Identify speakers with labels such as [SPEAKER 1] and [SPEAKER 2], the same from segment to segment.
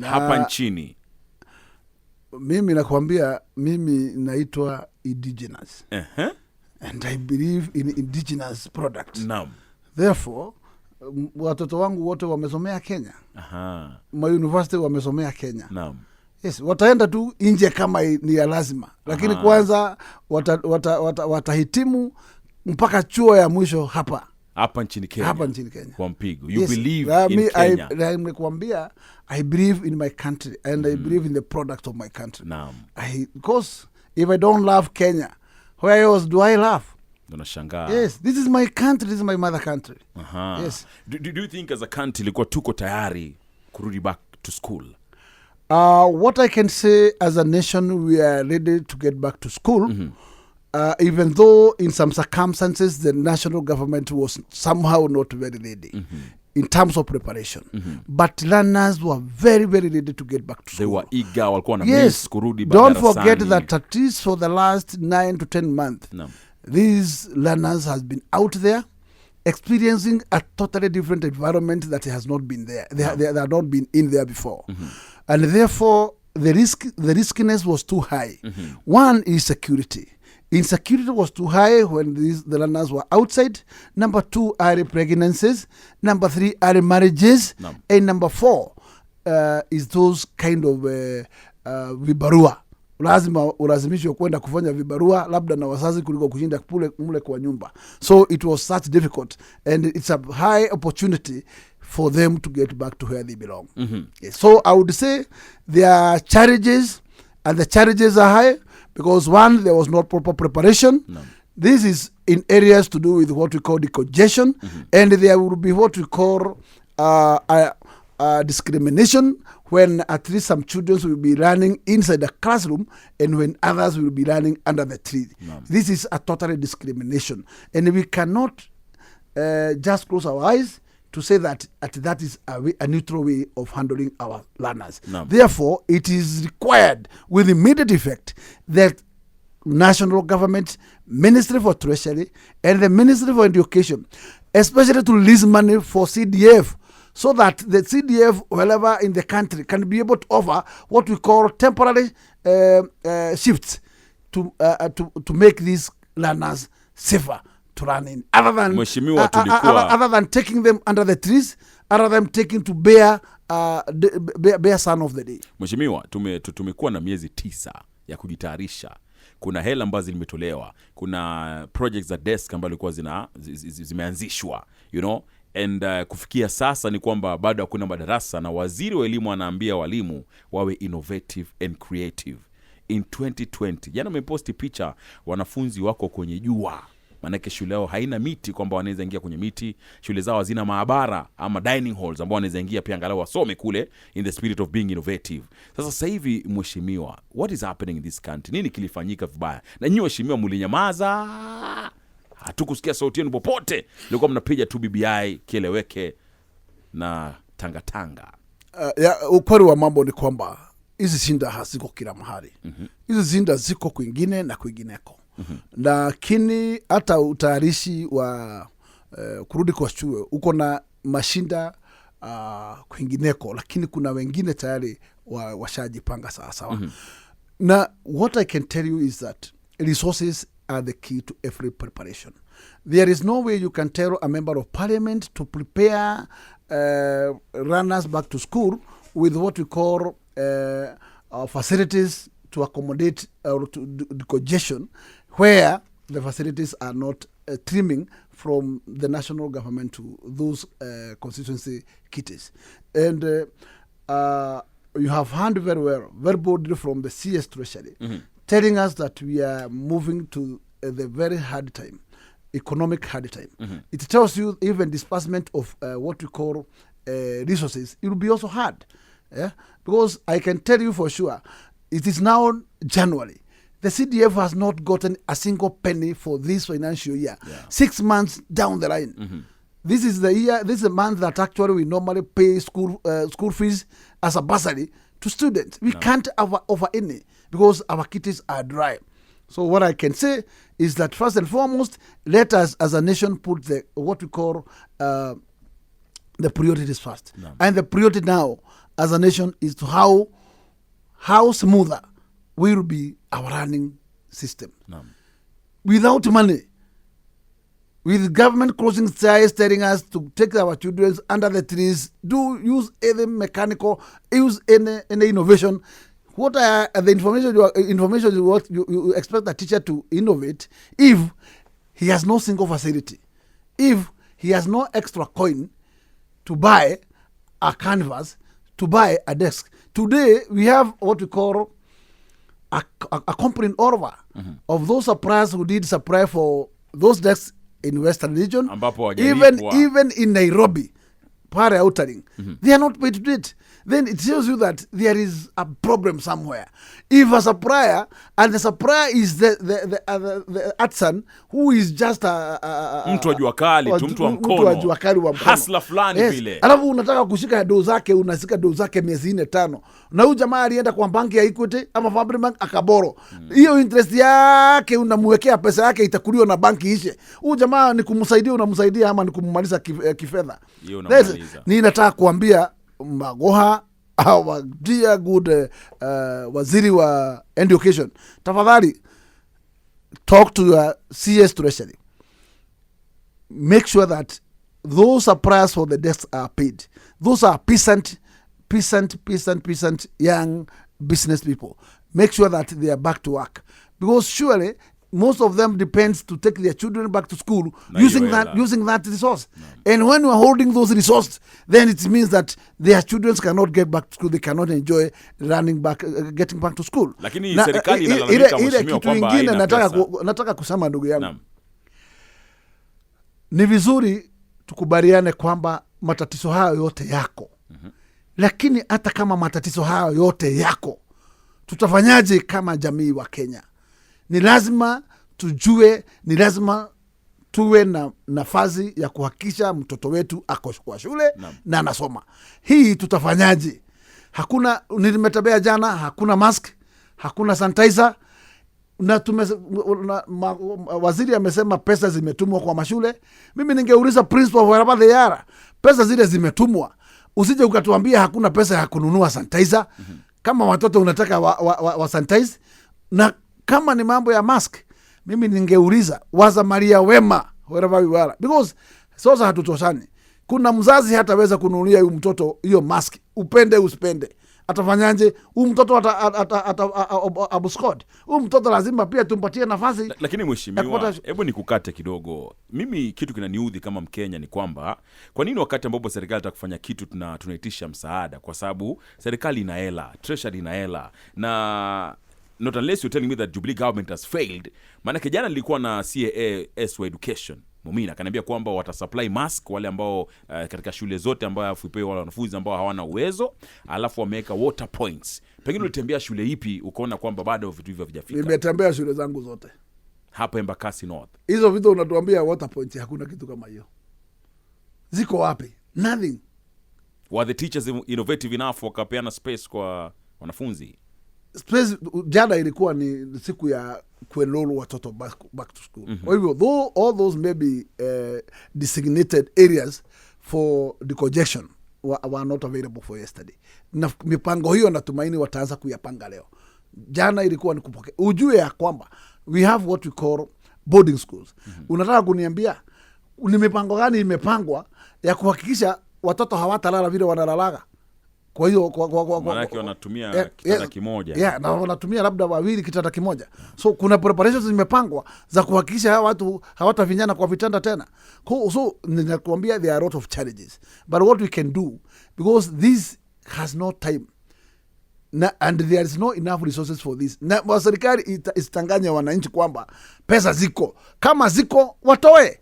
[SPEAKER 1] hapa nchini?
[SPEAKER 2] Mimi nakwambia, mimi naitwa indigenous. And I believe in indigenous product.
[SPEAKER 1] Naam.
[SPEAKER 2] Therefore, watoto wangu wote wamesomea Kenya. Ma university wamesomea Kenya.
[SPEAKER 1] Naam.
[SPEAKER 2] Yes, wataenda tu nje kama ni ya lazima. Lakini kwanza watahitimu mpaka chuo ya mwisho hapa
[SPEAKER 1] nchini Kenya.
[SPEAKER 2] Hapa nchini Kenya.
[SPEAKER 1] Kwa mpigo. You believe in Kenya.
[SPEAKER 2] Nimekuambia, I believe in my country and I believe in the product of my country.
[SPEAKER 1] Naam.
[SPEAKER 2] Because if I don't love Kenya, where else do I love?
[SPEAKER 1] Unashangaa.
[SPEAKER 2] Yes, this is my country, this is my mother country. Yes.
[SPEAKER 1] Do you think as a country ilikuwa tuko tayari kurudi back to school?
[SPEAKER 2] What I can say, as a nation, we are ready to get back to school. Even though in some circumstances the national government was somehow not very ready in terms of preparation. But learners were very, very ready to get back to school.
[SPEAKER 1] They were eager, walikuwa na
[SPEAKER 2] yes,
[SPEAKER 1] kurudi
[SPEAKER 2] don't forget that at least for the last 9 to 10 months, these learners has been out there experiencing a totally different environment that has not been there. They have not been in there before. And therefore, the riskiness was too high. One is security. Insecurity was too high when the learners were outside. Number 2, early pregnancies. Number 3, early marriages. And number 4 is those kind of vibarua. Lazima ulazimishwe kwenda kufanya vibarua labda na wazazi kuliko kushinda mule kwa nyumba. So it was such difficult, and it's a high opportunity for them to get back to where they belong. Yes. So I would say there are challenges, and the challenges are high because, one, there was not proper preparation. This is in areas to do with what we call decongestion, and there will be what we call discrimination, when at least some children will be learning inside the classroom and when others will be learning under the tree. This is a total discrimination, and we cannot just close our eyes to say that that is a neutral way of handling our learners. Therefore, it is required with immediate effect that national government, Ministry for Treasury, and the Ministry for Education, especially to release money for CDF, so that the CDF, wherever in the country, can be able to offer what we call temporary shifts to make these learners safer to run in, other than taking them under the trees, other than taking to bear sun of the day.
[SPEAKER 1] Mheshimiwa, tumekuwa na miezi 9 ya kujitayarisha. Kuna hela ambazo zimetolewa, kuna projects za desk ambazo zilikuwa zimeanzishwa, you know. And kufikia sasa ni kwamba bado hakuna madarasa, na waziri wa elimu anaambia walimu wawe innovative and creative in 2020. Jana umeposti picha wanafunzi wako kwenye jua, manake shule yao haina miti kwamba wanaweza ingia kwenye miti. Shule zao hazina maabara ama dining halls ambao wanaweza ingia pia angalau wasome kule, in the spirit of being innovative. Sasa hivi mheshimiwa, what is happening in this country? Nini kilifanyika vibaya? Na nyinyi mheshimiwa mlinyamaza, hatukusikia sauti yenu popote. Nilikuwa mnapiga tu BBI kieleweke na tanga.
[SPEAKER 2] Ukweli wa mambo ni kwamba hizi shinda haziko kila mahali. Hizi shinda ziko kwingine na kwingineko. Lakini hata utayarishi wa kurudi kwa shule uko na mashinda kwingineko, lakini kuna wengine tayari washajipanga sawa. Na what I can tell you is that resources are the key to every preparation. There is no way you can tell a member of parliament to prepare runners back to school with what we call facilities to accommodate or to decongestion, where the facilities are not trimming from the national government to those constituency kitties. And you have heard very boldly from the CS Treasury, telling us that we are moving to the very hard time, economic hard time. It tells you even disbursement of what we call resources, it will be also hard. Because I can tell you for sure, it is now January. The CDF has not gotten a single penny for this financial year. 6 months down the line. This is the year. This is the month that actually we normally pay school fees as a bursary to students. We can't offer any because our kitties are dry. So what I can say is that first and foremost, let us as a nation put what we call the priorities first. And the priority now as a nation is to how smoother will be our running system. Without money, with government closing its eyes, telling us to take our children under the trees, use any mechanical, use any innovation. What are the information what you expect a teacher to innovate if he has no single facility, if he has no extra coin to buy a canvas, to buy a desk? Today we have what we call a company in Orva of those suppliers who did supply for those desks in Western region, even in Nairobi, pare outering, they are not paid to do it. Then it shows you that there is a problem somewhere. If a supplier, and the supplier is the artisan who is just
[SPEAKER 1] mtu wa jua kali, mtu wa mkono, hasla fulani vile.
[SPEAKER 2] Alafu unataka kushika doo zake, unashika doo zake miezi 4-5. Na huyu jamaa alienda kwa banki ya Equity ama Family Bank akaboro. Hiyo interest yake unamwekea pesa yake itakuliwa na banki ishe. Huyu jamaa ni kumsaidia, unamsaidia ama ni kumumaliza kifedha. Ni nataka kuambia Magoha, our dear good waziri wa education, tafadhali talk to your CS Treasury. Make sure that those suppliers for the desks are paid. Those are peasant young business people. Make sure that they are back to work, because surely most of them depends to take their children back to school using that resource. And when we are holding those resources, then it means that their children cannot get back to school, they cannot enjoy getting back to school.
[SPEAKER 1] Lakini serikali inalalamika mheshimiwa kwamba haina pesa.
[SPEAKER 2] Nataka kusema ndugu yangu, ni vizuri tukubaliane kwamba matatizo hayo yote yako. Lakini hata kama matatizo hayo yote yako, tutafanyaje kama jamii wa Kenya? Ni lazima tujue, ni lazima tuwe na nafasi ya kuhakikisha mtoto wetu ako kwa shule na anasoma. Hii tutafanyaje? Hakuna, nilimetembea jana, hakuna mask, hakuna sanitizer, na waziri amesema pesa zimetumwa kwa mashule. Mimi ningeuliza principal wherever they are, pesa zile zimetumwa. Usije ukatuambia hakuna pesa ya kununua sanitizer. Kama watoto unataka wa sanitize, na kama ni mambo ya mask, mimi ningeuliza Maria wema wherever we are, because sasa hatutoshani. Kuna mzazi hataweza kununulia huyu mtoto hiyo mask, upende usipende. Atafanyaje? Huyu mtoto abuscod. Huyu mtoto lazima pia tumpatie nafasi.
[SPEAKER 1] Lakini mheshimiwa, hebu nikukate kidogo. Mimi kitu kinaniudhi kama Mkenya ni kwamba kwa nini wakati ambapo serikali itakufanya kitu tunaitisha msaada? Kwa sababu serikali ina hela, treasury ina hela, na not unless you're telling me that Jubilee government has failed. Maana jana nilikuwa na CAS wa education Mumina akaniambia kwamba watasupply mask wale ambao katika shule zote ambao hafupewa wale wanafunzi ambao hawana uwezo, alafu wameweka water points. Pengine ulitembea shule ipi ukaona kwamba bado vitu hivyo havijafika?
[SPEAKER 2] Nimetembea shule zangu zote
[SPEAKER 1] hapa Embakasi North.
[SPEAKER 2] Hizo vitu unatuambia water points, hakuna kitu kama hiyo. Ziko wapi? Nothing.
[SPEAKER 1] Were the teachers innovative enough wakapeana space kwa wanafunzi?
[SPEAKER 2] Space jana ilikuwa ni siku ya kuenroll watoto back to school. Kwa hivyo all those maybe designated areas for the congestion were not available for yesterday. Na mipango hiyo natumaini wataanza kuyapanga leo. Jana ilikuwa ni kupokea. Ujue ya kwamba we have what we call boarding schools. Unataka kuniambia ni mipango gani imepangwa ya kuhakikisha watoto hawatalala vile wanalalaga? Kwa hiyo
[SPEAKER 1] maana wanatumia kitanda kimoja.
[SPEAKER 2] Na wanatumia labda wawili kitanda kimoja. So kuna preparations zimepangwa za kuhakikisha watu hawatavinyana kwa vitanda tena. So ninakuambia there are a lot of challenges. But what we can do, because this has no time, and there is no enough resources for this. Na serikali isitanganya wananchi kwamba pesa ziko. Kama ziko watoe.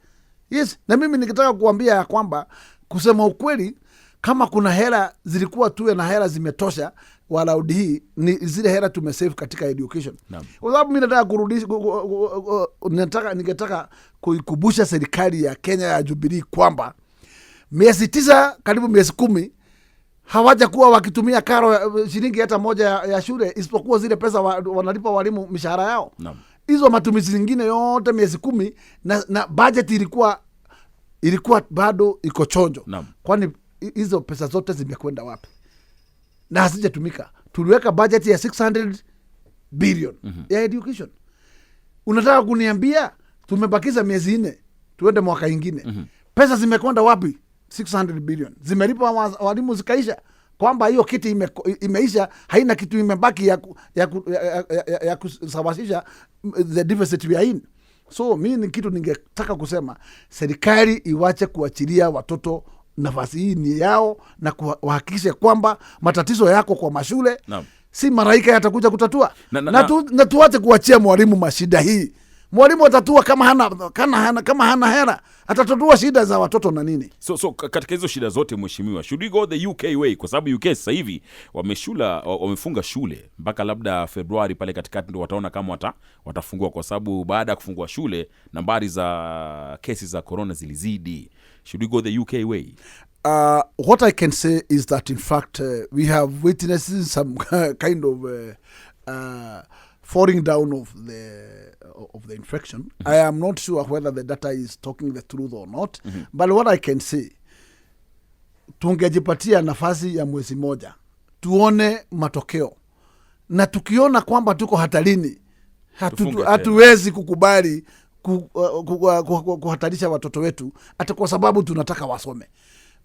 [SPEAKER 2] Yes, na mimi nikitaka kuambia ya kwamba kusema ukweli, kama kuna hela zilikuwa tuwe na hela zimetosha walaudi hii, ni zile hela tumesave katika education. Kwa sababu mimi nataka kurudisha, ningetaka kuikumbusha serikali ya Kenya ya Jubilee kwamba miezi 9 karibu miezi 10 hawaja kuwa wakitumia karo shilingi hata moja ya shule, isipokuwa zile pesa wanalipa walimu mishahara yao. Hizo matumizi zingine yote miezi 10 na budget ilikuwa bado iko chonjo. Kwani hizo pesa zote zimekwenda wapi? na hasijatumika. Tuliweka budget ya 600 billion ya education. Unataka kuniambia tumebakiza miezi 4 tuende mwaka ingine? Pesa zimekwenda wapi? 600 billion zimelipa walimu zikaisha, kwamba hiyo kiti imeisha, haina kitu imebaki ya kusawazisha the deficit we are in. So mimi ni kitu ningetaka kusema, serikali iwache kuachilia watoto nafasi hii ni yao, na kuhakikisha kwamba matatizo yako kwa mashule si maraika yatakuja kutatua, na tuache kuachia mwalimu mashida hii. Mwalimu atatua kama hana hela, atatatua shida za watoto na nini.
[SPEAKER 1] So katika hizo shida zote mheshimiwa, should we go the UK way? Kwa sababu UK sasa hivi wamefunga shule mpaka labda Februari pale katikati ndio wataona kama watafungua, kwa sababu baada ya kufungua shule nambari za kesi za corona zilizidi. Should we go the UK way?
[SPEAKER 2] What I can say is that in fact we have witnessed some kind of falling down of the infection. I am not sure whether the data is talking the truth or not. But what I can say, tungejipatia nafasi ya mwezi moja tuone matokeo, na tukiona kwamba tuko hatarini, hatuwezi kukubali kuhatarisha watoto wetu hata kwa sababu tunataka wasome.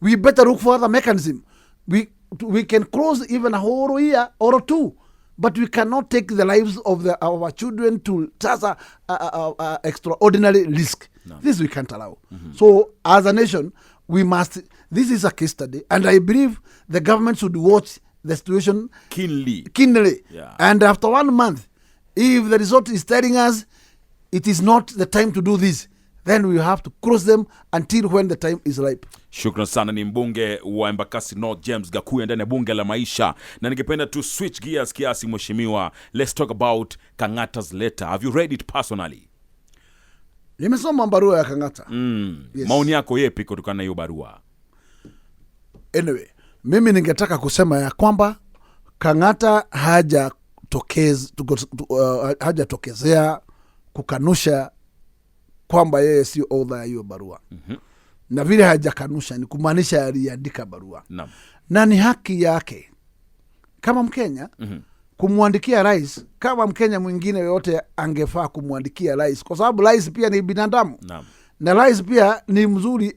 [SPEAKER 2] We better look for other mechanism. We can close even a whole year or two, but we cannot take the lives of our children to such a extraordinary risk. No. This we can't allow. So as a nation, we must, this is a case study, and I believe the government should watch the situation keenly. Yeah. And after 1 month, if the result is telling us it is not the time to do this, then we have to cross them until when the time is ripe.
[SPEAKER 1] Shukran sana. Ni mbunge wa Embakasi North James Gakuya ndani ya bunge la Maisha, na ningependa to switch gears kiasi mheshimiwa. Let's talk about Kang'ata's letter. Have you read it personally?
[SPEAKER 2] Nimesoma barua ya Kang'ata.
[SPEAKER 1] Yes. Maoni yako yepi kutokana na hiyo barua?
[SPEAKER 2] Anyway, mimi ningetaka kusema ya kwamba Kang'ata hajatokezea kukanusha kwamba yeye sio author ya hiyo barua. Na vile hajakanusha ni kumaanisha aliandika barua. Na ni haki yake kama Mkenya kumwandikia rais, kama Mkenya mwingine yote angefaa kumwandikia rais, kwa sababu rais pia ni binadamu. Na rais pia ni mzuri,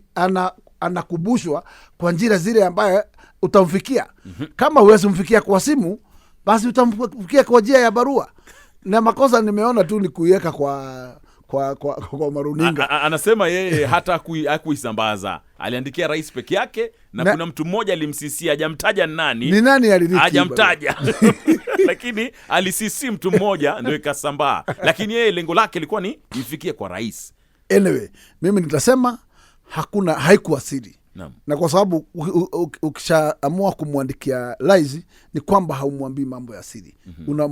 [SPEAKER 2] anakubushwa kwa njia zile ambaye utamfikia. Kama huwezi mfikia kwa simu, basi utamfikia kwa njia ya barua. Na makosa nimeona tu ni kuiweka kwa maruninga.
[SPEAKER 1] Anasema yeye hata hakuisambaza, aliandikia rais peke yake, na kuna mtu mmoja alimsisia, hajamtaja nani.
[SPEAKER 2] Ni nani aliriki?
[SPEAKER 1] Hajamtaja. Lakini alisisi mtu mmoja ndio ikasambaa. Lakini yeye lengo lake lilikuwa ni ifikie kwa rais.
[SPEAKER 2] Anyway, mimi nitasema haikuwa siri. Na kwa sababu ukishaamua kumwandikia rais ni kwamba haumwambii mambo ya siri.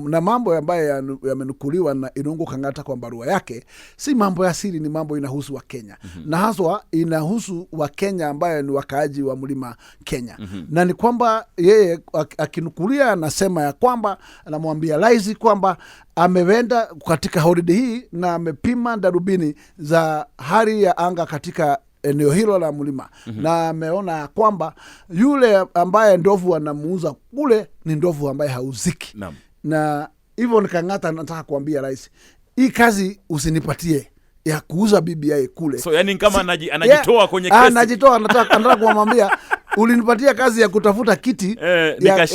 [SPEAKER 2] Na mambo ambayo yamenukuliwa na Irungu Kang'ata kwa barua yake si mambo ya siri, ni mambo inahusu wa Kenya. Na haswa inahusu wa Kenya ambayo ni wakaaji wa Mlima Kenya. Na ni kwamba yeye akinukulia anasema ya kwamba anamwambia rais kwamba amewenda katika holiday hii na amepima darubini za hali ya anga katika eneo hilo la mlima. Na ameona kwamba yule ambaye ndovu anamuuza kule ni ndovu ambaye hauziki. Na hivyo ni Kang'ata nataka kuambia rais, hii kazi usinipatie ya kuuza BBI kule.
[SPEAKER 1] So yani kama anajitoa kwenye kesi.
[SPEAKER 2] Anajitoa, anataka kumwambia ulinipatia kazi ya kutafuta kiti ya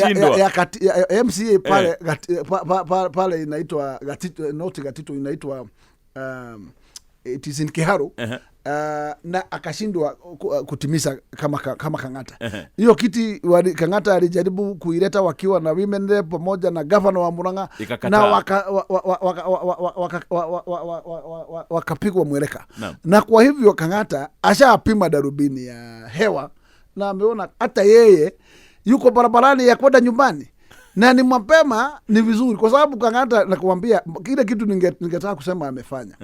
[SPEAKER 2] MCA pale pale inaitwa Gatito inaitwa it is in Kiharu. Na akashindwa kutimiza kama Kang'ata. Hiyo kiti Kang'ata alijaribu kuileta wakiwa na women rep pamoja na governor wa Murang'a, na wakapigwa mweleka. Na kwa hivyo Kang'ata ashapima darubini ya hewa na ameona hata yeye yuko barabarani ya kwenda nyumbani. Na ni mapema, ni vizuri, kwa sababu Kang'ata nakuambia kile kitu ningetaka kusema amefanya.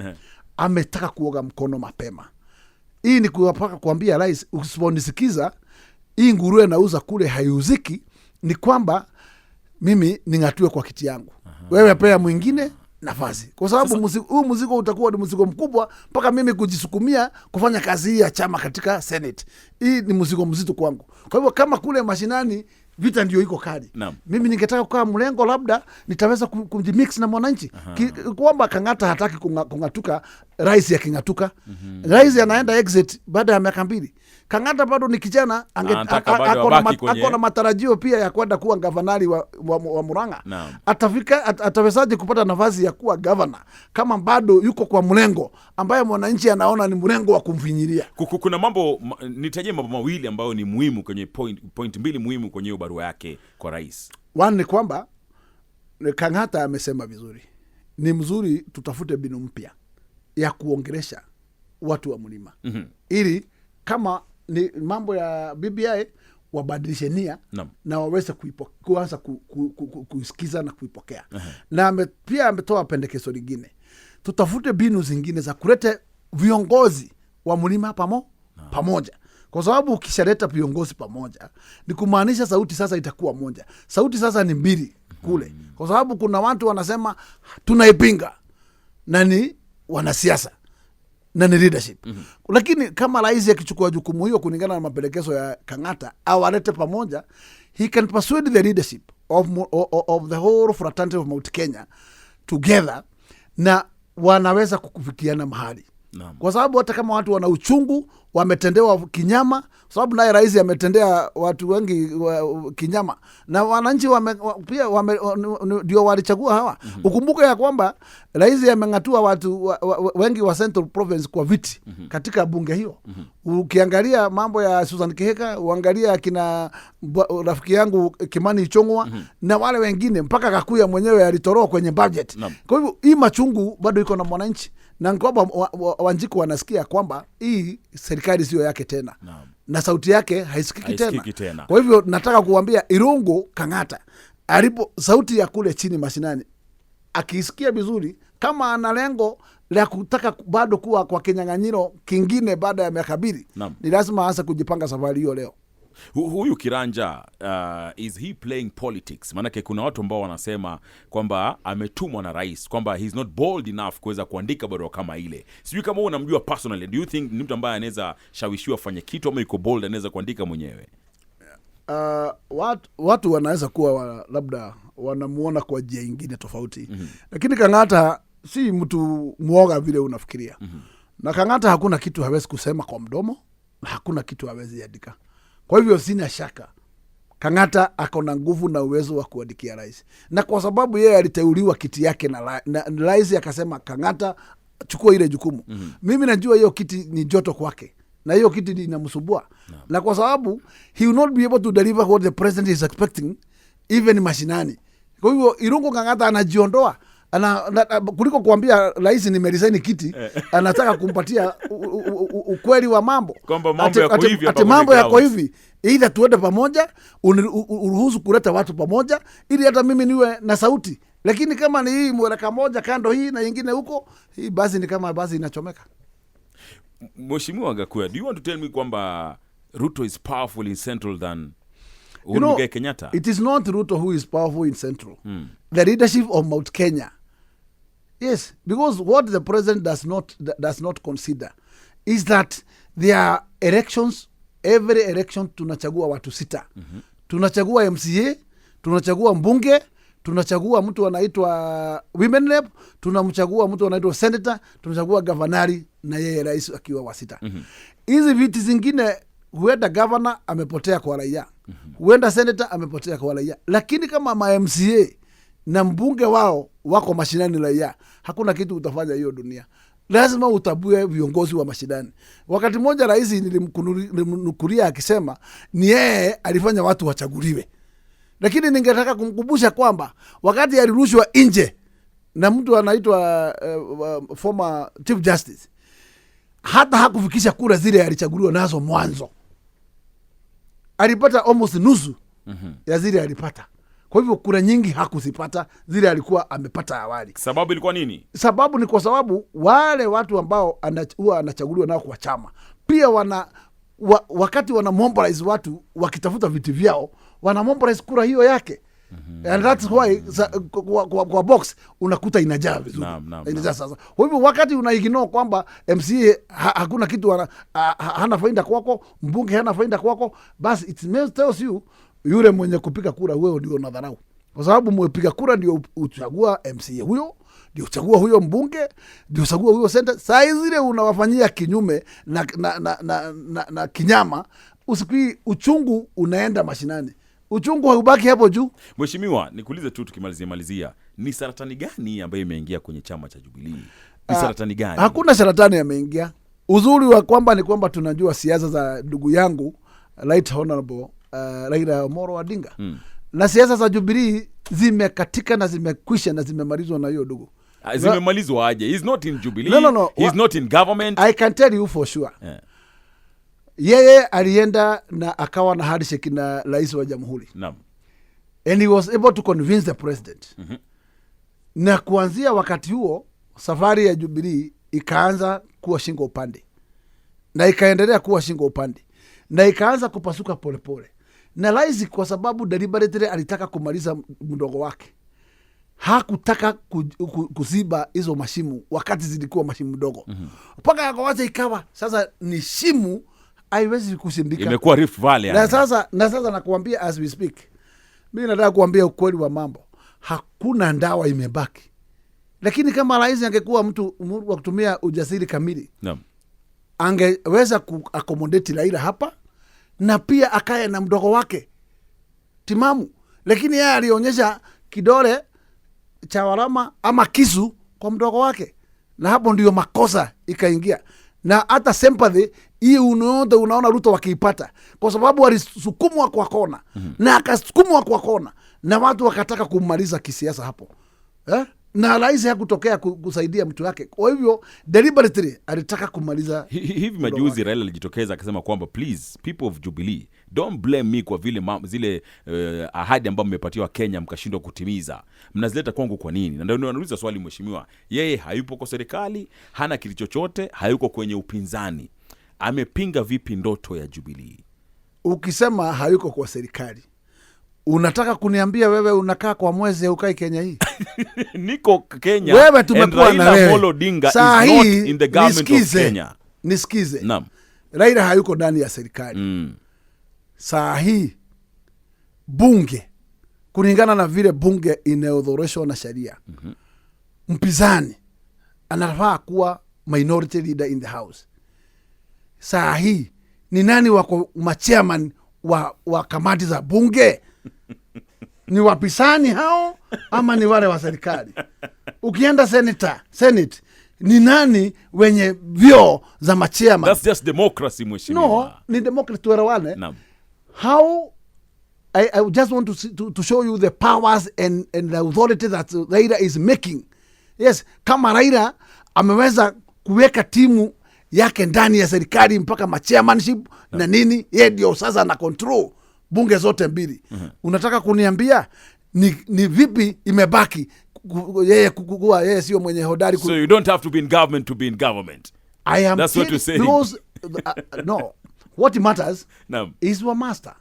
[SPEAKER 2] Ametaka kuoga mkono mapema. Hii ni kuambia rais, usiponisikiza hii nguruwe nauza kule haiuziki, ni kwamba mimi ningatue kwa kiti yangu. Wewe pea mwingine nafasi, kwa sababu huu mzigo utakuwa ni mzigo mkubwa mpaka mimi kujisukumia kufanya kazi hii ya chama katika Senate. Hii ni mzigo mzito kwangu. Kwa hivyo kama kule mashinani vita ndio iko kali.
[SPEAKER 1] Naam.
[SPEAKER 2] Mimi ningetaka kukaa mlengo, labda nitaweza kujimix na mwananchi. Kwamba Kang'ata hataki kung'atuka, rais ya king'atuka. Rais anaenda exit baada ya miaka 2. Kang'ata bado ni kijana, ako na matarajio pia ya kwenda kuwa gavanari wa Murang'a. Atawezaje kupata nafasi ya kuwa gavana kama bado yuko kwa mlengo ambaye mwananchi anaona ni mlengo wa kumfinyilia?
[SPEAKER 1] Kuna mambo, nitajie mambo mawili ambayo ni muhimu kwenye point mbili muhimu kwenye hiyo barua yake kwa rais.
[SPEAKER 2] One ni kwamba Kang'ata amesema vizuri, ni mzuri tutafute binu mpya ya kuongelesha watu wa mlima. Ili kama ni mambo ya BBI wabadilishe nia na waweze kuanza kuisikiza na kuipokea. Na pia ametoa pendekezo lingine, tutafute binu zingine za kuleta viongozi wa mlima pamoja. Kwa sababu ukishaleta viongozi pamoja ni kumaanisha sauti sasa itakuwa moja. Sauti sasa ni mbili kule. Kwa sababu kuna watu wanasema tunaipinga, na ni wanasiasa na ni leadership. Lakini kama rais akichukua jukumu hiyo kulingana na mapendekezo ya Kang'ata, awalete pamoja, he can persuade the leadership of the whole fraternity of Mount Kenya together, na wanaweza kukufikiana mahali. Kwa sababu hata kama watu wana uchungu, wametendewa kinyama, sababu naye rais ametendea watu wengi kinyama, na wananchi pia ndio walichagua hawa. Ukumbuke ya kwamba rais ameng'atua watu wengi wa Central Province kwa viti katika bunge hiyo. Ukiangalia mambo ya Susan Kihika, uangalia kina rafiki yangu Kimani Ichung'wa na wale wengine, mpaka Gakuya mwenyewe alitoroa kwenye budget. Kwa hivyo hii machungu bado iko na mwananchi, na kwamba Wanjiku wanasikia kwamba hii serikali sio yake tena. Na sauti yake haisikiki tena. Kwa hivyo nataka kuambia Irungu Kang'ata alipo sauti ya kule chini mashinani, akisikia vizuri, kama ana lengo la kutaka bado kuwa kwa kinyang'anyiro kingine baada ya miaka 2, ni lazima aanze kujipanga safari hiyo leo.
[SPEAKER 1] Huyu Kiranja, is he playing politics? Maanake kuna watu ambao wanasema kwamba ametumwa na rais, kwamba he's not bold enough kuweza kuandika barua kama ile. Sijui kama wewe unamjua personally, do you think ni mtu ambaye anaweza shawishiwa afanye kitu, ama yuko bold anaweza kuandika mwenyewe?
[SPEAKER 2] Watu wanaweza kuwa labda wanamuona kwa njia nyingine tofauti. Lakini Kang'ata si mtu muoga vile unafikiria. Na Kang'ata hakuna kitu hawezi kusema kwa mdomo, na hakuna kitu hawezi andika. Kwa hivyo sina shaka Kang'ata ako na nguvu na uwezo wa kuandikia rais. Na kwa sababu yeye aliteuliwa kiti yake na rais akasema Kang'ata chukua ile jukumu. Mimi najua hiyo kiti ni joto kwake, na hiyo kiti inamsumbua. Na kwa sababu he will not be able to deliver what the president is expecting even mashinani. Kwa hivyo Irungu Kang'ata anajiondoa. Kuliko kuambia rais nimeresign kiti, anataka kumpatia ukweli wa mambo.
[SPEAKER 1] Kwamba mambo
[SPEAKER 2] yako hivi, either tuende pamoja, uruhusu kuleta watu pamoja, ili hata mimi niwe na sauti. Lakini kama ni hii mweleka moja kando hii na nyingine huko, hii basi ni kama basi inachomeka.
[SPEAKER 1] Mheshimiwa Gakuya, do you want to tell me kwamba Ruto is powerful in Central than Bunge Kenyatta?
[SPEAKER 2] It is not Ruto who is powerful in Central. The leadership of Mount Kenya. Yes, because what the president does not consider is that there are elections. Every election tunachagua watu 6. Tunachagua MCA, tunachagua mbunge, tunachagua mtu anaitwa women rep, tunamchagua mtu anaitwa senator, tunachagua gavanari, na yeye rais akiwa wa 6. Hizi viti zingine huenda governor amepotea kwa raia, huenda senator amepotea kwa raia, lakini kama ma MCA na mbunge wao wako mashinani raia, hakuna kitu utafanya hiyo dunia. Lazima utabue viongozi wa mashinani. Wakati mmoja rais nilimnukulia akisema ni yeye alifanya watu wachaguliwe. Lakini ningetaka kumkumbusha kwamba wakati alirushwa nje na mtu anaitwa former Chief Justice, hata hakufikisha kura zile alichaguliwa nazo mwanzo. Alipata almost nusu ya zile alipata. Kwa hivyo kura nyingi hakuzipata zile alikuwa amepata awali.
[SPEAKER 1] Sababu ilikuwa nini?
[SPEAKER 2] Sababu ni kwa sababu wale watu ambao huwa anachaguliwa nao kwa chama pia wakati wana mobilize watu wakitafuta viti vyao, wana mobilize kura hiyo yake. And that's why kwa box unakuta inajaa vizuri. Inajaa sasa. Kwa hivyo wakati unaignore kwamba MCA hakuna kitu hana faida kwako, mbunge hana faida kwako, basi it tells you yule mwenye kupiga kura huyo ndio unadharau, kwa sababu mpiga kura ndio uchagua MCA huyo, ndio uchagua huyo mbunge, ndio uchagua huyo senator. Saa zile unawafanyia kinyume na kinyama, usikii uchungu unaenda mashinani, uchungu haubaki hapo juu.
[SPEAKER 1] Mheshimiwa, nikuulize tu tukimalizia, ni saratani gani ambayo imeingia kwenye chama cha Jubilee? Ni saratani gani?
[SPEAKER 2] Hakuna saratani imeingia. Uzuri wa kwamba ni kwamba tunajua siasa za ndugu yangu Right Honorable Raila Amolo Odinga. Na siasa za Jubilee zimekatika na zimekwisha na zimemalizwa na hiyo ndugu.
[SPEAKER 1] Zimemalizwa aje? He's not in Jubilee. No. He's not in government.
[SPEAKER 2] I can tell you for sure. Yeah. Yeye alienda na akawa na handshake na rais wa jamhuri.
[SPEAKER 1] Naam.
[SPEAKER 2] And he was able to convince the president. Na kuanzia wakati huo safari ya Jubilee ikaanza kuwa shingo upande. Na ikaendelea kuwa shingo upande. Na ikaanza kupasuka polepole. Na rais kwa sababu deliberately alitaka kumaliza mdogo wake, hakutaka kuziba hizo mashimu wakati zilikuwa mashimu mdogo. Mpaka akawacha ikawa sasa ni shimu haiwezi kushindika.
[SPEAKER 1] Imekuwa Rift Valley.
[SPEAKER 2] Na sasa nakuambia as we speak, mimi nataka kuambia ukweli wa mambo, hakuna ndawa imebaki. Lakini kama rais angekuwa mtu wa kutumia ujasiri kamili, angeweza kuaccommodate Raila hapa na pia akae na mdogo wake timamu. Lakini yeye alionyesha kidole cha walama ama kisu kwa mdogo wake, na hapo ndio makosa ikaingia. Na hata sympathy hii unaona Ruto wakiipata, kwa sababu alisukumwa kwa kona na akasukumwa kwa kona na watu wakataka kumaliza kisiasa hapo, na rais hakutokea kusaidia mtu wake. Kwa hivyo deliberately alitaka kumaliza.
[SPEAKER 1] Hivi majuzi Raila alijitokeza akasema kwamba please people of Jubilee don't blame me kwa vile zile ahadi ambazo mmepatiwa Kenya mkashindwa kutimiza, mnazileta kwangu kwa nini? Na ndio nauliza swali mheshimiwa, yeye hayupo kwa serikali, hana kitu chochote, hayuko kwenye upinzani, amepinga vipi ndoto ya Jubilee?
[SPEAKER 2] Ukisema hayuko kwa serikali, unataka kuniambia wewe unakaa kwa mwezi ukai Kenya hii?
[SPEAKER 1] Niko Kenya.
[SPEAKER 2] Wewe tumekuwa na wewe.
[SPEAKER 1] Amolo Odinga is not in the government of Kenya.
[SPEAKER 2] Nisikize.
[SPEAKER 1] Naam.
[SPEAKER 2] Raila hayuko ndani ya serikali. Saa hii bunge, kulingana na vile bunge inaodhoreshwa na sheria, mpinzani anafaa kuwa minority leader in the house. Saa hii ni nani wako machairman wa kamati za bunge? Ni wapinzani hao ama ni wale wa serikali? Ukienda Senate ni nani wenye vyo za machairman?
[SPEAKER 1] That's just democracy mheshimiwa.
[SPEAKER 2] No, ni democracy tuelewane.
[SPEAKER 1] Naam.
[SPEAKER 2] How I just want to show you the powers and the authority that Raila is making. Yes, kama Raila ameweza kuweka timu yake ndani ya serikali mpaka machairmanship na nini, yeye ndio sasa na control bunge zote mbili. Unataka kuniambia ni vipi imebaki yeye kukua yeye sio mwenye hodari?
[SPEAKER 1] So you don't have to be in government to be in government.
[SPEAKER 2] That's what you're saying. Because no, what matters is your master.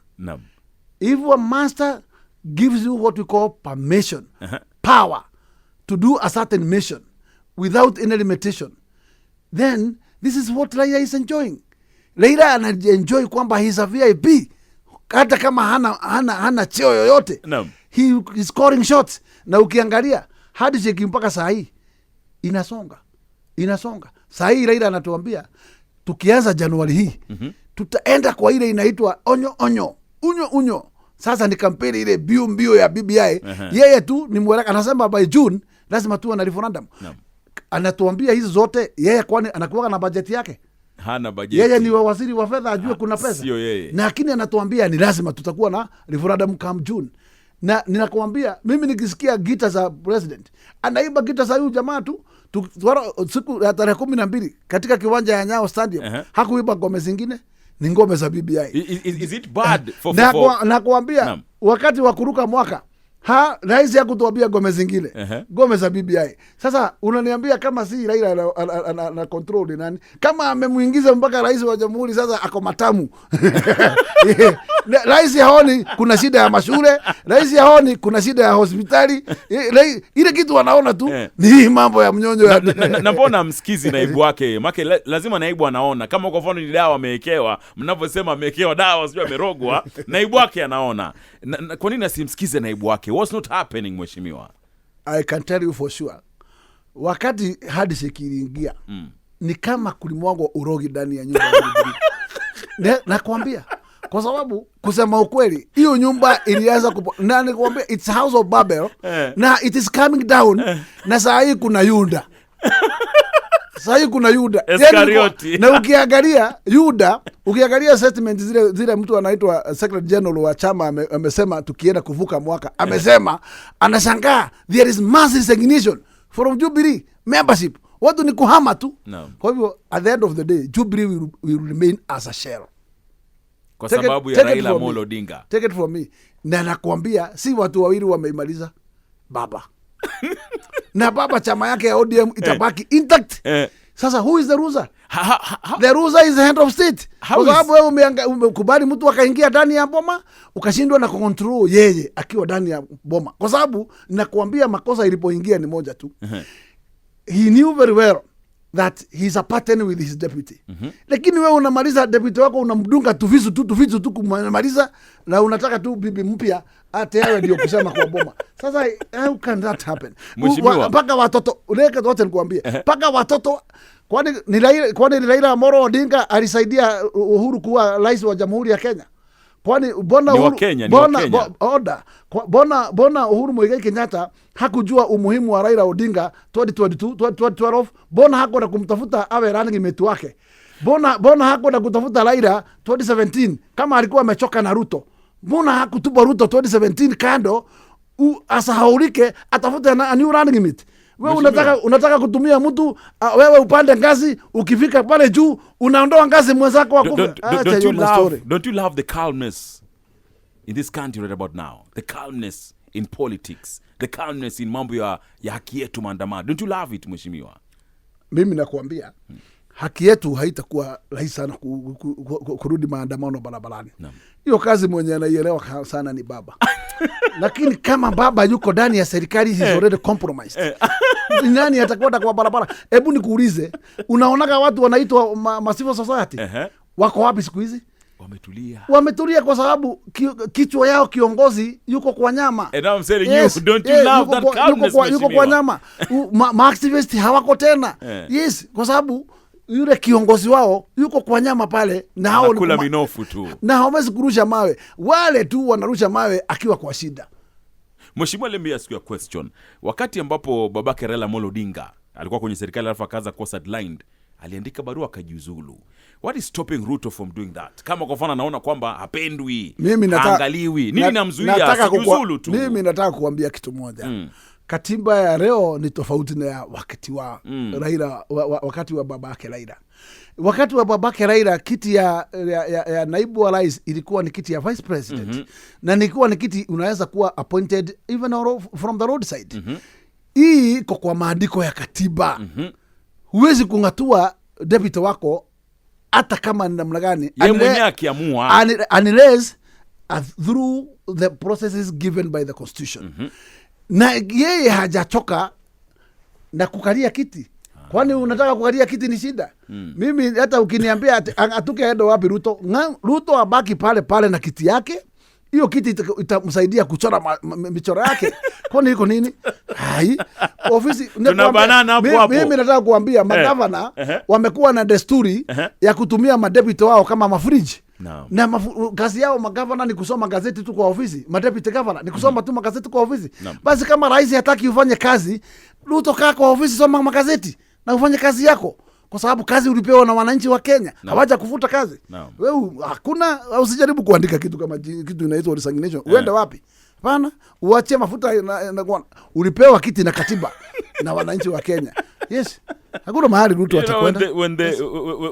[SPEAKER 2] If your master gives you what we call permission, power to do a certain mission without any limitation, then this is what Raila is enjoying. Raila anaenjoy kwamba he is a VIP, hata kama hana cheo yoyote. He is scoring shots. Na ukiangalia hadi cheki mpaka saa hii inasonga. Saa hii Raila anatuambia tukianza Januari hii tutaenda kwa ile inaitwa unyo. Sasa ni kampeni ile mbio ya BBI. Yeye tu ni mweleka, anasema by June lazima tuwe na referendum. Anatuambia hizo zote yeye, kwani anakuwa na bajeti yake?
[SPEAKER 1] Hana bajeti.
[SPEAKER 2] Yeye ni waziri wa fedha, ajue kuna pesa.
[SPEAKER 1] Sio yeye.
[SPEAKER 2] Lakini anatuambia ni lazima tutakuwa na referendum come June. Na ninakuambia mimi nikisikia gita za president, anaiba gita za huyu jamaa tu siku ya tarehe 12 katika kiwanja ya Nyayo Stadium. Hakuiba ngome zingine, ni ngome za BBI.
[SPEAKER 1] Is it bad
[SPEAKER 2] na kuambia wakati wa kuruka mwaka rais ya kutuambia gome zingine. Gome za BBI. Sasa unaniambia kama si Raila na control ni nani? Kama amemuingiza mpaka rais wa jamhuri sasa ako matamu. Rais haoni kuna shida ya mashule, rais haoni kuna shida ya hospitali. Ile kitu wanaona tu ni mambo ya mnyonyo
[SPEAKER 1] na mbona msikizi naibu wake? Make lazima naibu anaona. Kama kwa mfano ni dawa amewekewa, mnavyosema amewekewa dawa sio amerogwa, naibu wake anaona. Kwa nini asimsikize naibu wake? What's not happening mheshimiwa?
[SPEAKER 2] I can tell you for sure. Wakati handshake iliingia, ni kama kulimwagwa urogi ndani ya nyumba ya nakwambia. Kwa sababu kusema ukweli, hiyo nyumba ilianza na nikwambia it's house of Babel, na it is coming down, na saa hii kuna Yuda. Saa hii kuna Yuda. Na ukiangalia statement zile mtu anaitwa Secretary General wa chama amesema tukienda kuvuka mwaka, amesema anashangaa there is mass resignation from Jubilee membership. Watu ni kuhama tu. Kwa hivyo at the end of the day Jubilee will remain as a shell.
[SPEAKER 1] Kwa sababu ya Raila Amolo Odinga.
[SPEAKER 2] Take it from me. Na nakwambia si watu wawili wameimaliza baba. Na baba chama yake ya ODM itabaki intact. Sasa who is the loser? The loser is the head of state. Kwa sababu wewe umekubali mtu akaingia ndani ya boma, ukashindwa na control yeye akiwa ndani ya boma. Kwa sababu nakwambia makosa ilipoingia ni moja tu. He knew very well that he's a partner with his deputy. Lakini wewe unamaliza deputy wako unamdunga tuvisu tu kumaliza, na unataka tu bibi mpya ate yeye ndio kusema kwa boma. Sasa how can that happen? Paka watoto uleke wote nikwambie. Paka watoto kwani ni Raila Amolo Odinga alisaidia Uhuru kuwa rais wa Jamhuri ya Kenya? Kwani bona Uhuru Muigai Kenyatta hakujua umuhimu wa Raila Odinga 2012 bona hakwenda kumtafuta awe running mate wake? Bona hakwenda kutafuta Raila 2017 kama alikuwa amechoka na Ruto? Bona hakutupa Ruto 2017 kando asahaulike atafute a new running mate? Wewe unataka kutumia mtu wewe upande ngazi, ukifika pale juu unaondoa ngazi mwenzako wako.
[SPEAKER 1] Don't you love the calmness in this country right about now? The calmness in politics, the calmness in mambo ya haki yetu maandamano. Don't you love it mheshimiwa?
[SPEAKER 2] Mimi nakwambia haki yetu haitakuwa rahisi sana kurudi maandamano barabarani. Hiyo kazi mwenye anaielewa sana ni baba. Lakini kama baba yuko ndani ya serikali, he's already compromised. Nani atakwenda kwa barabara? Hebu nikuulize, unaonaga watu wanaitwa civil society wako wapi siku hizi? Wametulia kwa sababu kichwa yao kiongozi yuko kwa nyama.
[SPEAKER 1] And I'm saying you, don't you love that calmness?
[SPEAKER 2] Yuko kwa nyama. Activists hawako tena. Yes, kwa sababu yule kiongozi wao yuko kwa nyama pale, na hao
[SPEAKER 1] kula minofu tu.
[SPEAKER 2] Na hawezi kurusha mawe. Wale tu wanarusha mawe akiwa kwa shida.
[SPEAKER 1] Mheshimiwa, let me ask you a question. Wakati ambapo babake Raila Amolo Odinga alikuwa kwenye serikali alafu akaanza kuwa sidelined, aliandika barua akajiuzulu. What is stopping Ruto from doing that? Kama kwa mfano anaona kwamba hapendwi, haangaliwi, nini namzuia asijiuzulu tu?
[SPEAKER 2] Mimi nataka kuambia kitu moja. Katiba ya leo ni tofauti na ya wakati wa Raila, wakati wa babake Raila. Wakati wa babake Raila kiti ya naibu wa rais ilikuwa ni kiti ya vice president. Na nilikuwa ni kiti unaweza kuwa appointed even from the roadside. Hii iko kwa maandiko ya katiba. Huwezi kungatua deputy wako hata kama ni namna gani,
[SPEAKER 1] yeye mwenyewe akiamua,
[SPEAKER 2] unless through the processes given by the constitution. Na yeye hajachoka na kukalia kiti. Kwani unataka kukalia kiti ni shida? Mimi hata ukiniambia atuke aende wapi Ruto abaki pale na kiti yake, hiyo kiti itamsaidia kuchora michoro yake. Kwani iko nini? Hai ofisi
[SPEAKER 1] tunabanana hapo.
[SPEAKER 2] Mimi nataka kuambia magavana wamekuwa na desturi ya kutumia madepute wao kama mafriji. Na kazi yao magavana ni kusoma gazeti tu kwa ofisi. Madepute governor ni kusoma tu magazeti kwa ofisi. Basi kama rais hataki ufanye kazi, Ruto kaa kwa ofisi, soma magazeti na ufanye kazi yako. Kwa sababu kazi ulipewa na wananchi wa Kenya. Hawaja kufuta kazi. Wewe hakuna, usijaribu kuandika kitu kama kitu inaitwa resignation. Uende wapi? Hapana, uache mafuta na ulipewa kiti na katiba na wananchi wa Kenya. Yes. Hakuna mahali Ruto atakwenda.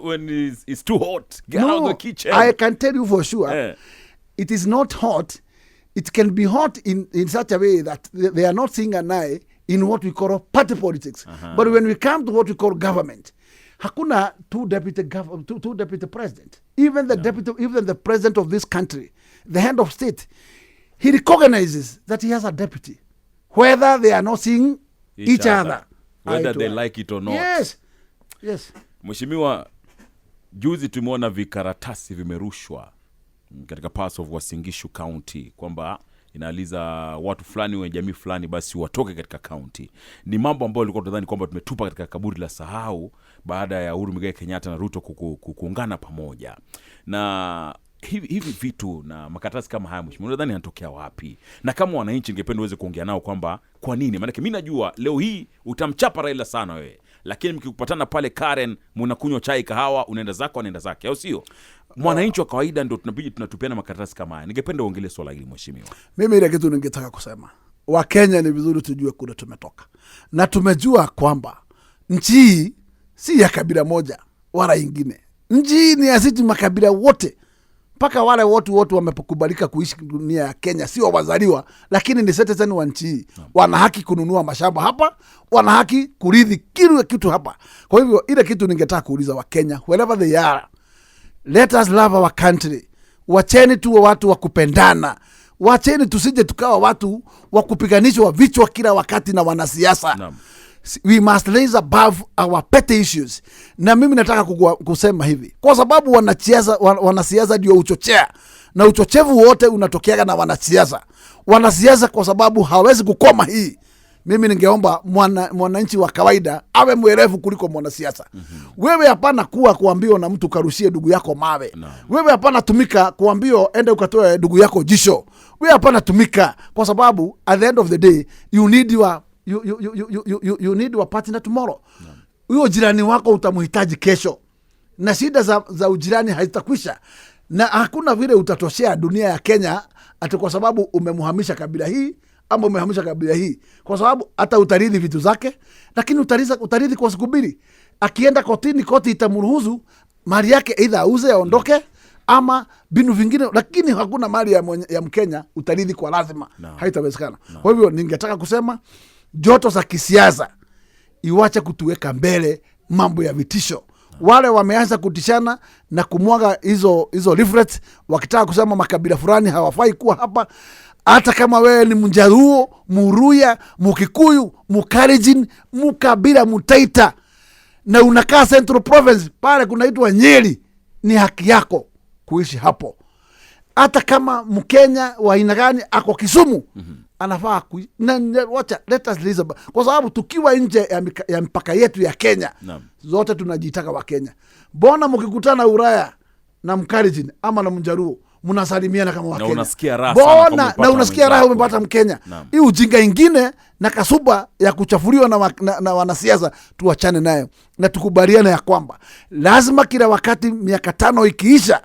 [SPEAKER 1] When it's too hot, get out of the kitchen.
[SPEAKER 2] I can tell you for sure. It is not hot it can be hot in such a way that they are not seeing an eye in what we call party politics. But when we come to what we call government, hakuna two deputy president. Even the president of this country, the head of state, he recognizes that he has a deputy, whether they are not seeing each other.
[SPEAKER 1] Whether they like it or not.
[SPEAKER 2] Yes.
[SPEAKER 1] Mheshimiwa, juzi tumeona vikaratasi vimerushwa katika parts of Uasin Gishu County kwamba inaaliza watu fulani wa jamii fulani basi watoke katika county. Ni mambo ambayo tulikuwa tunadhani kwamba tumetupa katika kaburi la sahau baada ya Uhuru Muigai Kenyatta na Ruto kuungana pamoja. Na hivi vitu na makaratasi kama haya mheshimiwa, unadhani yanatokea wapi? Na kama wananchi ningependa uweze kuongea nao kwamba kwa nini? Maana mimi najua leo hii utamchapa Raila sana wewe, lakini mkikupatana pale Karen mnakunywa chai kahawa, unaenda zako anaenda zake, au sio? Mwananchi wa kawaida ndio tunabidi tunatupiana makaratasi kama haya. Ningependa uongelee swala hili mheshimiwa.
[SPEAKER 2] Mimi ile kitu ningetaka kusema, Wakenya ni vizuri tujue kule tumetoka, na tumejua kwamba nchi si ya kabila moja wala ingine. Nchi ni ya sisi makabila wote, mpaka wale wote wamepokubalika kuishi dunia ya Kenya, sio wazaliwa, lakini ni citizen wa nchi. Wana haki kununua mashamba hapa, wana haki kurithi kila kitu hapa. Kwa hivyo ile kitu ningetaka kuuliza Wakenya, wherever they are, let us love our country. Wacheni tuwe watu wa kupendana. Wacheni tusije tukawa watu wa kupiganishwa vichwa kila wakati na wanasiasa. We must raise above our petty issues. Na mimi nataka kusema hivi, kwa sababu wanasiasa ndio uchochea, na uchochevu wote unatokea na wanasiasa kwa sababu hawezi kukoma hii. Mimi ningeomba mwananchi wa kawaida awe mwerevu kuliko mwanasiasa. Wewe hapana kuambiwa na mtu karushie ndugu yako mawe. Wewe hapana tumika kuambiwa ende ukatoe ndugu yako jisho. Wewe hapana tumika, kwa sababu at the end of the day you need your partner tomorrow. Huyo jirani wako utamhitaji kesho, na shida za ujirani hazitakwisha, na hakuna vile utatoshea dunia ya Kenya ati kwa sababu umemhamisha kabila hii ama umehamisha kabila hii, kwa sababu hata utaridhi vitu zake, lakini utaridhi kwa siku mbili. Akienda kotini, koti itamruhusu mali yake either auze aondoke ama binu vingine, lakini hakuna mali ya Mkenya utaridhi kwa lazima. Haitawezekana. Kwa hivyo ningetaka kusema joto za kisiasa iwache kutuweka mbele mambo ya vitisho. Wale wameanza kutishana na kumwaga hizo leaflets wakitaka kusema makabila fulani hawafai kuwa hapa. Hata kama wewe ni Mjaruo, Muruya, Mukikuyu, Mukalenjin, Mukabila, Mutaita na unakaa Central Province pale kunaitwa Nyeri, ni haki yako kuishi hapo. Hata kama Mkenya wa aina gani ako Kisumu, anafaa let us listen. Kwa sababu tukiwa nje ya mpaka yetu ya Kenya, zote tunajitaka wa Kenya. Mbona mkikutana Uraya na Mkalenjin ama na Mjaruo mnasalimiana kama wa Kenya? Na unasikia raha umepata Mkenya. Hii ujinga ingine na kasuba ya kuchafuliwa na wanasiasa tuachane nayo, na tukubaliane ya kwamba lazima kila wakati miaka 5 ikiisha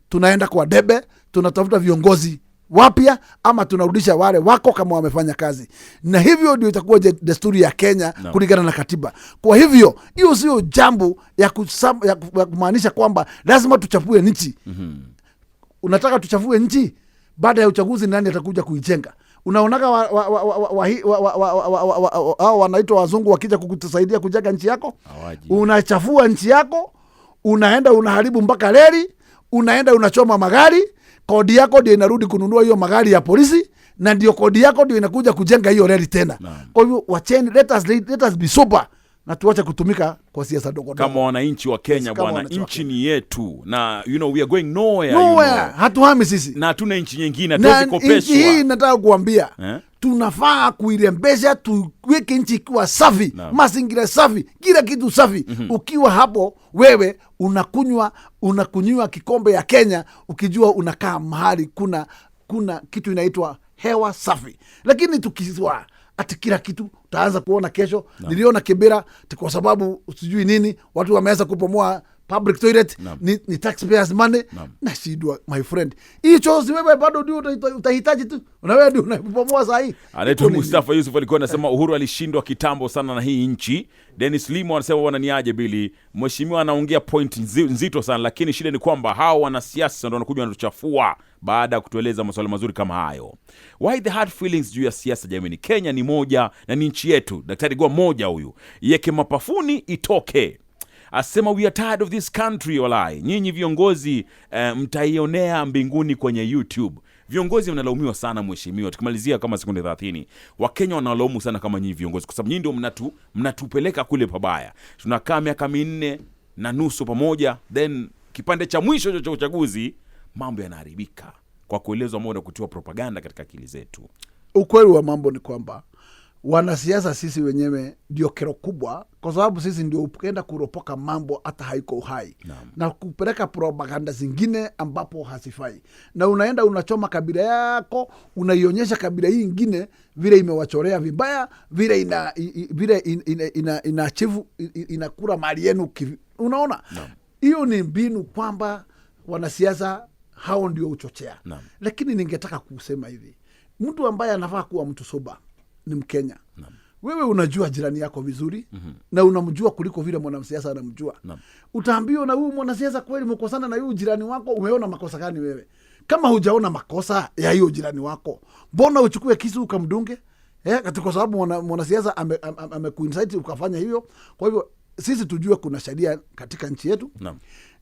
[SPEAKER 2] tunaenda kwa debe, tunatafuta viongozi wapya ama tunarudisha wale wako kama wamefanya kazi. Na hivyo ndio itakuwa desturi ya Kenya kulingana na katiba. Kwa hivyo hiyo sio jambo ya kumaanisha kwamba lazima tuchafue nchi. Unataka tuchafue nchi? Baada ya uchaguzi nani atakuja kuijenga? Unaonaga wanaitwa wazungu wakija kukusaidia kujenga nchi yako? Unachafua nchi yako, unaenda unaharibu mpaka reli, unaenda unachoma magari, kodi yako ndio inarudi kununua hiyo magari ya polisi, na ndio kodi yako ndio inakuja kujenga hiyo reli tena. Kwa hivyo wacheni, let us be sober, na tuache kutumika kwa siasa ndogo
[SPEAKER 1] kama wananchi wa Kenya. Bwana, nchi ni yetu, na we are going nowhere.
[SPEAKER 2] Hatuhami sisi,
[SPEAKER 1] na hatuna nchi nyingine, hatuwezi kopeshwa.
[SPEAKER 2] Nchi hii nataka kuambia tunafaa kuirembesha, tuweke nchi ikiwa safi, mazingira safi, kila kitu safi. Ukiwa hapo wewe unakunywa kikombe ya Kenya ukijua unakaa mahali kuna kitu inaitwa hewa safi. Lakini tukizwa ati kila kitu utaanza kuona kesho. Niliona Kibera kwa sababu sijui nini watu wameanza kupomoa public toilet, ni taxpayers money. Nashindwa my friend. Hii chozi wewe bado ndio utahitaji tu. Na wewe ndio unapomoa saa hii.
[SPEAKER 1] Anaitwa Mustafa Yusuf alikuwa anasema Uhuru alishindwa kitambo sana na hii nchi. Dennis Limo anasema wananiaje Bili. Mheshimiwa anaongea point nzito sana, lakini shida ni kwamba hao wanasiasa ndio wanakuja wanatuchafua baada ya kutueleza masuala mazuri kama hayo. Why the hard feelings juu ya siasa jamani? Kenya ni moja na ni nchi yetu. Daktari Gwa moja huyu. Yeke mapafuni itoke. Asema we are tired of this country walai. Nyinyi viongozi mtaionea mbinguni kwenye YouTube. Viongozi mnalaumiwa sana mheshimiwa. Tukimalizia kama sekunde 30. Wakenya wanalaumu sana kama nyinyi viongozi kwa sababu nyinyi ndio mnatupeleka kule pabaya. Tunakaa miaka 4.5 pamoja, then kipande cha mwisho cha uchaguzi mambo yanaharibika kwa kuelezwa moja kutiwa propaganda katika akili zetu.
[SPEAKER 2] Ukweli wa mambo ni kwamba wanasiasa sisi wenyewe ndio kero kubwa, kwa sababu sisi ndio upenda kuropoka mambo hata haiko uhai na kupeleka propaganda zingine ambapo hasifai, na unaenda unachoma kabila yako, unaionyesha kabila hii ingine vile imewachorea vibaya, vile inaachivu inakula mali yenu, unaona hiyo ni mbinu kwamba wanasiasa hao ndio uchochea. Lakini ningetaka kusema hivi, mtu ambaye anafaa kuwa mtu soba ni Mkenya. Wewe unajua jirani yako vizuri na unamjua kuliko vile mwanasiasa anamjua. Utaambiwa na huyu mwanasiasa kweli mkosana na huyu jirani wako, umeona makosa gani wewe? Kama hujaona makosa ya hiyo jirani wako, mbona uchukue kisu ukamdunge? Kwa sababu mwanasiasa amekuinsight ukafanya hiyo. Kwa hivyo sisi tujue kuna sheria katika nchi yetu.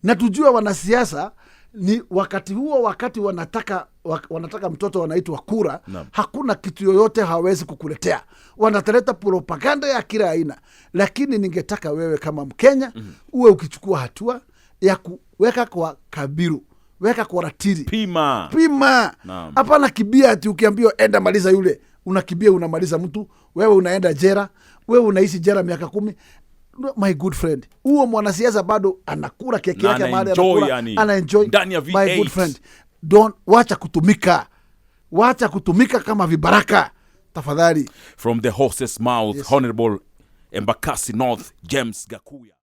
[SPEAKER 2] Na tujue wanasiasa ni wakati huo, wakati wanataka mtoto wanaitwa kura, hakuna kitu yoyote hawezi kukuletea. Wanataleta propaganda ya kila aina. Lakini ningetaka wewe kama Mkenya uwe ukichukua hatua ya kuweka kwa kabiru, weka kwa ratiri. Pima. Hapana kibia ati ukiambiwa enda maliza yule, unakibia unamaliza mtu, wewe unaenda jera, wewe unaishi jera miaka 10. My good friend, huo mwanasiasa bado anakula keki yake mahali anakula, anaenjoy. My good friend, wacha kutumika kama vibaraka tafadhali.
[SPEAKER 1] From the horse's mouth, Honorable Embakasi North James Gakuya.